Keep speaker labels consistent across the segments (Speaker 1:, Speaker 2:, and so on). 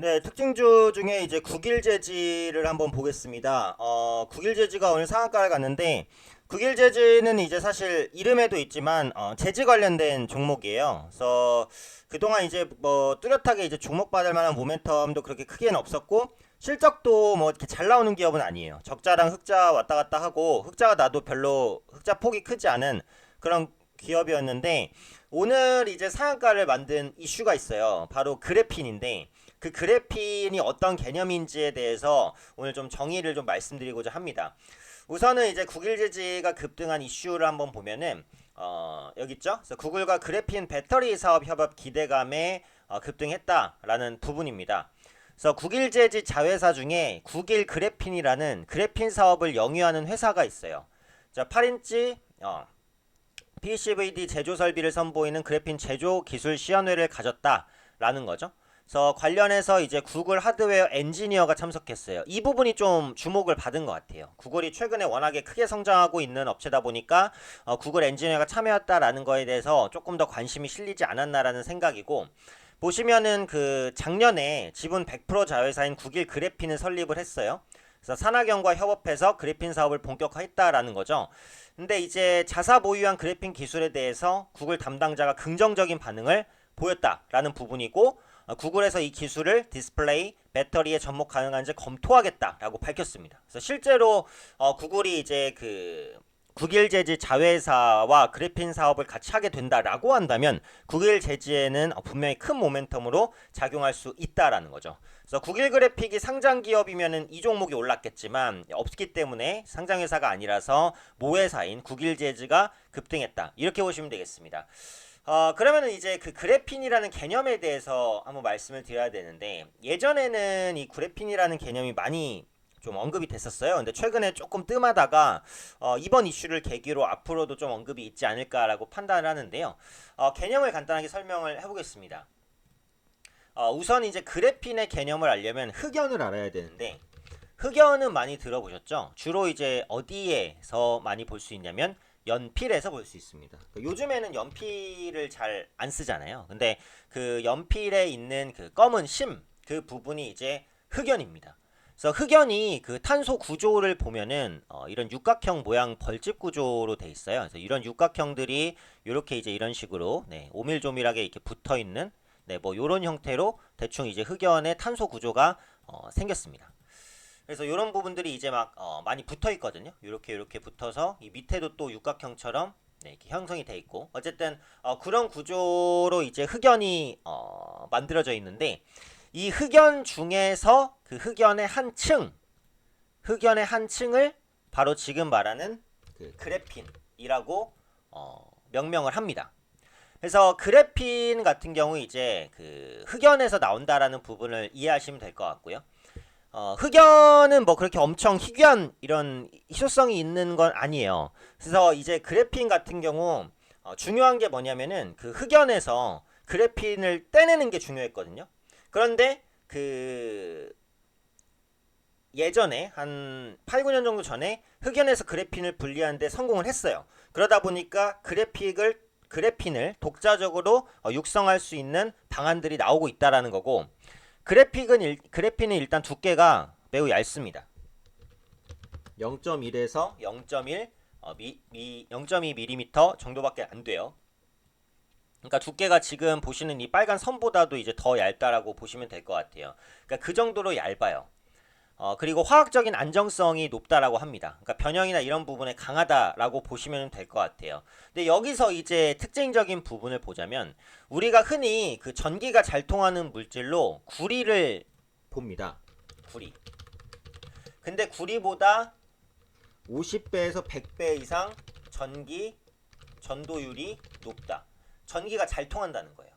Speaker 1: 네, 특징주 중에 이제 국일제지를 한번 보겠습니다. 국일제지가 오늘 상한가를 갔는데, 국일제지는 이제 사실 이름에도 있지만, 제지 관련된 종목이에요. 그래서 그동안 이제 뭐 뚜렷하게 이제 주목받을 만한 모멘텀도 그렇게 크게는 없었고, 실적도 뭐 이렇게 잘 나오는 기업은 아니에요. 적자랑 흑자 왔다 갔다 하고, 흑자가 나도 별로 흑자 폭이 크지 않은 그런 기업이었는데, 오늘 이제 상한가를 만든 이슈가 있어요. 바로 그래핀인데, 그 그래핀이 어떤 개념인지에 대해서 오늘 좀 정의를 좀 말씀드리고자 합니다. 우선은 이제 구글제지가 급등한 이슈를 한번 보면은 여기 있죠. 그래서 구글과 그래핀 배터리 사업 협업 기대감에 급등했다라는 부분입니다. 그래서 국일제지 자회사 중에 국일 그래핀이라는 그래핀 사업을 영위하는 회사가 있어요. 자, 8인치 PCVD 제조 설비를 선보이는 그래핀 제조 기술 시연회를 가졌다라는 거죠. 그래서 관련해서 이제 구글 하드웨어 엔지니어가 참석했어요. 이 부분이 좀 주목을 받은 것 같아요. 구글이 최근에 워낙에 크게 성장하고 있는 업체다 보니까 구글 엔지니어가 참여했다라는 거에 대해서 조금 더 관심이 실리지 않았나라는 생각이고, 보시면은 그 작년에 지분 100% 자회사인 국일 그래핀을 설립을 했어요. 그래서 산하경과 협업해서 그래핀 사업을 본격화했다라는 거죠. 근데 이제 자사 보유한 그래핀 기술에 대해서 구글 담당자가 긍정적인 반응을 보였다라는 부분이고, 구글에서 이 기술을 디스플레이, 배터리에 접목 가능한지 검토하겠다라고 밝혔습니다. 그래서 실제로 구글이 이제 그 국일제지 자회사와 그래핀 사업을 같이 하게 된다라고 한다면 국일제지에는 분명히 큰 모멘텀으로 작용할 수 있다라는 거죠. 그래서 국일그래픽이 상장 기업이면은 이 종목이 올랐겠지만 없기 때문에 상장 회사가 아니라서 모회사인 국일제지가 급등했다. 이렇게 보시면 되겠습니다. 그러면은 이제 그 그래핀이라는 개념에 대해서 한번 말씀을 드려야 되는데, 예전에는 이 그래핀이라는 개념이 많이 좀 언급이 됐었어요. 근데 최근에 조금 뜸하다가 이번 이슈를 계기로 앞으로도 좀 언급이 있지 않을까라고 판단을 하는데요. 개념을 간단하게 설명을 해보겠습니다. 우선 이제 그래핀의 개념을 알려면 흑연을 알아야 되는데, 흑연은 많이 들어보셨죠? 주로 이제 어디에서 많이 볼 수 있냐면 연필에서 볼 수 있습니다. 요즘에는 연필을 잘 안 쓰잖아요. 근데 그 연필에 있는 그 검은 심, 그 부분이 이제 흑연입니다. 그래서 흑연이 그 탄소 구조를 보면은 이런 육각형 모양 벌집 구조로 돼 있어요. 그래서 이런 육각형들이 이렇게 이제 이런 식으로 오밀조밀하게 이렇게 붙어 있는, 뭐 이런 형태로 대충 이제 흑연의 탄소 구조가 생겼습니다. 그래서 이런 부분들이 이제 막 많이 붙어 있거든요. 이렇게 붙어서 이 밑에도 또 육각형처럼 이렇게 형성이 돼 있고, 어쨌든 그런 구조로 이제 흑연이 만들어져 있는데, 이 흑연 중에서 그 흑연의 한 층을 바로 지금 말하는 그 그래핀이라고 명명을 합니다. 그래서 그래핀 같은 경우 이제 그 흑연에서 나온다라는 부분을 이해하시면 될 것 같고요. 흑연은 뭐 그렇게 엄청 희귀한 이런 희소성이 있는 건 아니에요. 그래서 이제 그래핀 같은 경우 중요한 게 뭐냐면은 그 흑연에서 그래핀을 떼내는 게 중요했거든요. 그런데 그 예전에 한 8, 9년 정도 전에 흑연에서 그래핀을 분리하는데 성공을 했어요. 그러다 보니까 그래핀을 독자적으로 육성할 수 있는 방안들이 나오고 있다라는 거고, 그래핀은 일단 두께가 매우 얇습니다. 0.1에서 0.1 0.2mm 정도밖에 안 돼요. 그러니까 두께가 지금 보시는 이 빨간 선보다도 이제 더 얇다라고 보시면 될 것 같아요. 그러니까 그 정도로 얇아요. 그리고 화학적인 안정성이 높다라고 합니다. 그러니까 변형이나 이런 부분에 강하다라고 보시면 될 것 같아요. 근데 여기서 이제 특징적인 부분을 보자면, 우리가 흔히 그 전기가 잘 통하는 물질로 구리를 봅니다. 구리. 근데 구리보다 50배에서 100배 이상 전도율이 높다. 전기가 잘 통한다는 거예요.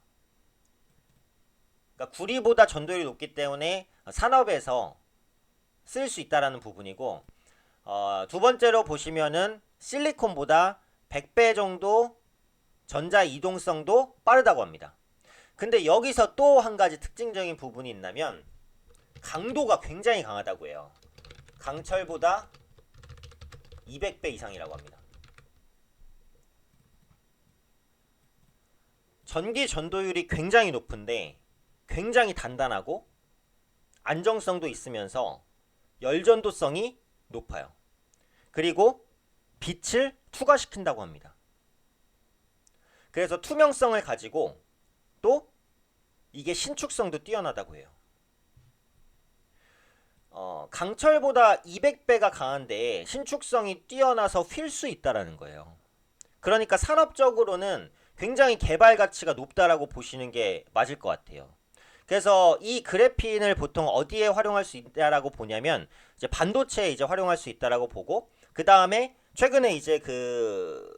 Speaker 1: 그러니까 구리보다 전도율이 높기 때문에 산업에서 쓸 수 있다라는 부분이고, 두 번째로 보시면은 실리콘보다 100배 정도 전자 이동성도 빠르다고 합니다. 근데 여기서 또 한 가지 특징적인 부분이 있다면 강도가 굉장히 강하다고 해요. 강철보다 200배 이상이라고 합니다. 전기 전도율이 굉장히 높은데 굉장히 단단하고 안정성도 있으면서 열전도성이 높아요. 그리고 빛을 투과시킨다고 합니다. 그래서 투명성을 가지고 또 이게 신축성도 뛰어나다고 해요. 강철보다 200배가 강한데 신축성이 뛰어나서 휠 수 있다라는 거예요. 그러니까 산업적으로는 굉장히 개발 가치가 높다라고 보시는 게 맞을 것 같아요. 그래서 이 그래핀을 보통 어디에 활용할 수 있다라고 보냐면 이제 반도체에 이제 활용할 수 있다라고 보고, 그 다음에 최근에 이제 그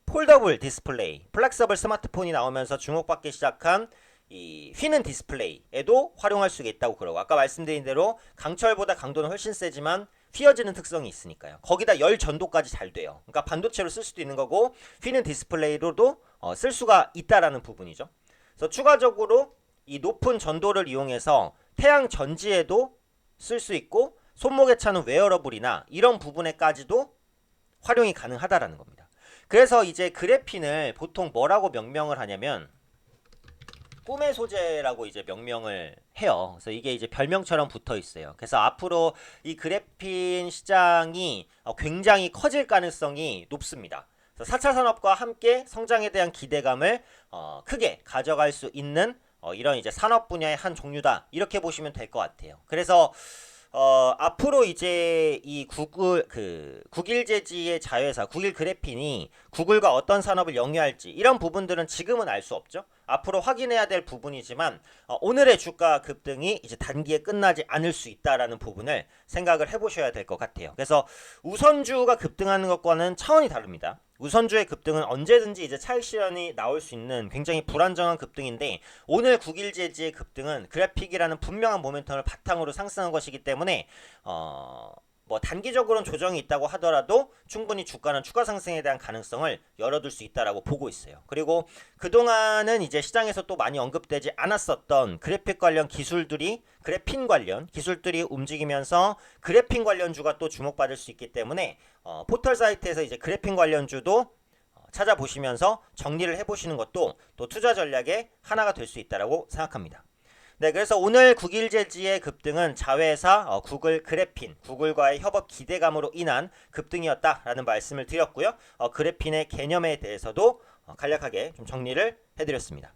Speaker 1: 폴더블 디스플레이, 플렉서블 스마트폰이 나오면서 주목받기 시작한 이 휘는 디스플레이에도 활용할 수 있다고 그러고, 아까 말씀드린 대로 강철보다 강도는 훨씬 세지만 휘어지는 특성이 있으니까요. 거기다 열 전도까지 잘 돼요. 그러니까 반도체로 쓸 수도 있는 거고 휘는 디스플레이로도 쓸 수가 있다라는 부분이죠. 그래서 추가적으로 이 높은 전도를 이용해서 태양 전지에도 쓸 수 있고 손목에 차는 웨어러블이나 이런 부분에까지도 활용이 가능하다라는 겁니다. 그래서 이제 그래핀을 보통 뭐라고 명명을 하냐면 꿈의 소재라고 이제 명명을 해요. 그래서 이게 이제 별명처럼 붙어 있어요. 그래서 앞으로 이 그래핀 시장이 굉장히 커질 가능성이 높습니다. 그래서 4차 산업과 함께 성장에 대한 기대감을 크게 가져갈 수 있는 이런 이제 산업 분야의 한 종류다, 이렇게 보시면 될 것 같아요. 그래서 앞으로 이제 이 국일제지의 자회사 국일 그래핀이 구글과 어떤 산업을 영위할지 이런 부분들은 지금은 알 수 없죠. 앞으로 확인해야 될 부분이지만 오늘의 주가 급등이 이제 단기에 끝나지 않을 수 있다라는 부분을 생각을 해보셔야 될 것 같아요. 그래서 우선주가 급등하는 것과는 차원이 다릅니다. 우선주의 급등은 언제든지 이제 차익 실현이 나올 수 있는 굉장히 불안정한 급등인데, 오늘 국일제지의 급등은 그래픽이라는 분명한 모멘텀을 바탕으로 상승한 것이기 때문에 뭐 단기적으로는 조정이 있다고 하더라도 충분히 주가는 추가 상승에 대한 가능성을 열어둘 수 있다라고 보고 있어요. 그리고 그동안은 이제 시장에서 또 많이 언급되지 않았었던 그래픽 관련 기술들이, 그래핀 관련 기술들이 움직이면서 그래핀 관련주가 또 주목받을 수 있기 때문에 포털 사이트에서 이제 그래핀 관련주도 찾아보시면서 정리를 해보시는 것도 또 투자 전략의 하나가 될 수 있다라고 생각합니다. 네, 그래서 오늘 국일제지의 급등은 자회사 구글 그래핀, 구글과의 협업 기대감으로 인한 급등이었다라는 말씀을 드렸고요. 그래핀의 개념에 대해서도 간략하게 좀 정리를 해드렸습니다.